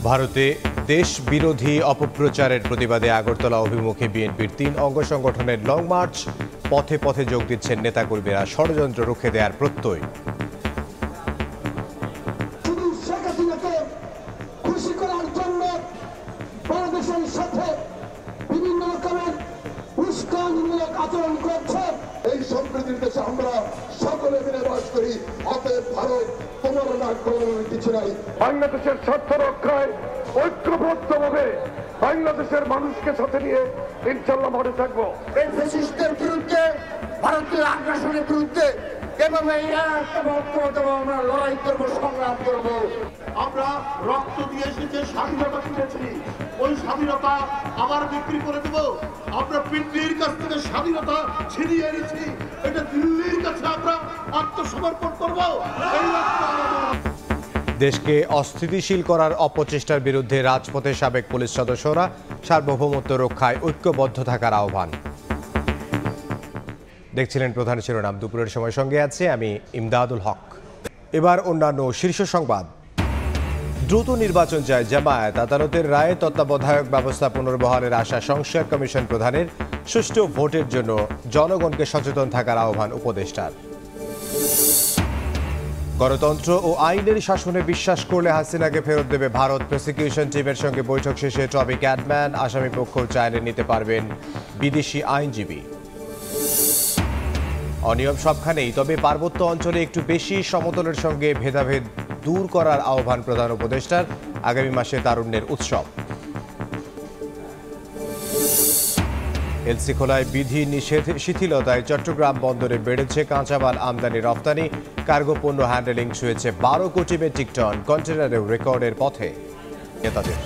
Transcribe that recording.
ভারতে দেশ বিরোধী অপপ্রচারের প্রতিবাদে আগরতলা অভিমুখে বিএনপির ৩ অঙ্গ সংগঠনের লং মার্চ। পথে পথে যোগ দিচ্ছেন নেতাকর্মীরা, ষড়যন্ত্র রুখে দেওয়ার প্রত্যয়। খুশি করার জন্য বাংলাদেশের সাথে বিভিন্ন রকমের উস্কানিমূলক আচরণ করছে। এই সম্প্রীতির দেশে আমরা সকলে মিলে বাস করি, অতএব ভারত তোমার না করার কিছু নাই। বাংলাদেশের স্বার্থ রক্ষায় ঐক্যবদ্ধভাবে বাংলাদেশের মানুষকে সাথে নিয়ে ইনশাল্লাহ মাঠে থাকবো। এই ফ্যাসিস্টের বিরুদ্ধে, ভারতীয় আগ্রাসনের বিরুদ্ধে এভাবে আমরা লড়াই করবো, সংগ্রাম করবো। আমরা রক্ত দিয়ে এসেছে, স্বাধীনতা কিনেছি, ওই স্বাধীনতা আবার বিক্রি করে দেব। আমরা পিন্ডির কাছ থেকে স্বাধীনতা ছিনিয়ে এনেছি, এটা দিল্লির কাছে আমরা আত্মসমর্পণ করবো। দেশকে অস্থিতিশীল করার অপচেষ্টার বিরুদ্ধে রাজপথে সাবেক পুলিশ সদস্যরা সার্বভৌমত্ব রক্ষায় ঐক্যবদ্ধ থাকার আহ্বান। দেখছিলেন প্রধান শিরোনাম। দুপুরের সময় সঙ্গে আছে আমি ইমদাদুল হক। এবার অন্যান্য শীর্ষ সংবাদ। দ্রুত নির্বাচন চায় জামায়াত। আদালতের রায়ে তত্ত্বাবধায়ক ব্যবস্থা পুনর্বহালের আশা সংস্কার কমিশন প্রধানের। সুষ্ঠু ভোটের জন্য জনগণকে সচেতন থাকার আহ্বান উপদেষ্টার। গণতন্ত্র ও আইনের শাসনে বিশ্বাস করলে হাসিনাকে ফেরত দেবে ভারত। প্রসিকিউশন টিমের সঙ্গে বৈঠক শেষে টবি ক্যাডম্যান। আসামি পক্ষ চাইলে নিতে পারবেন বিদেশি আইনজীবী। অনিয়ম সবখানেই, তবে পার্বত্য অঞ্চলে একটু বেশি সমতলের সঙ্গে ভেদাভেদ দূর করার আহ্বান প্রধান উপদেষ্টার। আগামী মাসে তারুণ্যের উৎসব। এলসি খোলায় বিধি নিষেধ শিথিলতায় চট্টগ্রাম বন্দরে বেড়েছে কাঁচামাল আমদানি রপ্তানি। কার্গো পণ্য হ্যান্ডেলিং ছুঁয়েছে 12 কোটি মেট্রিক টন। কন্টেনারেও রেকর্ডের পথে নেতাদের।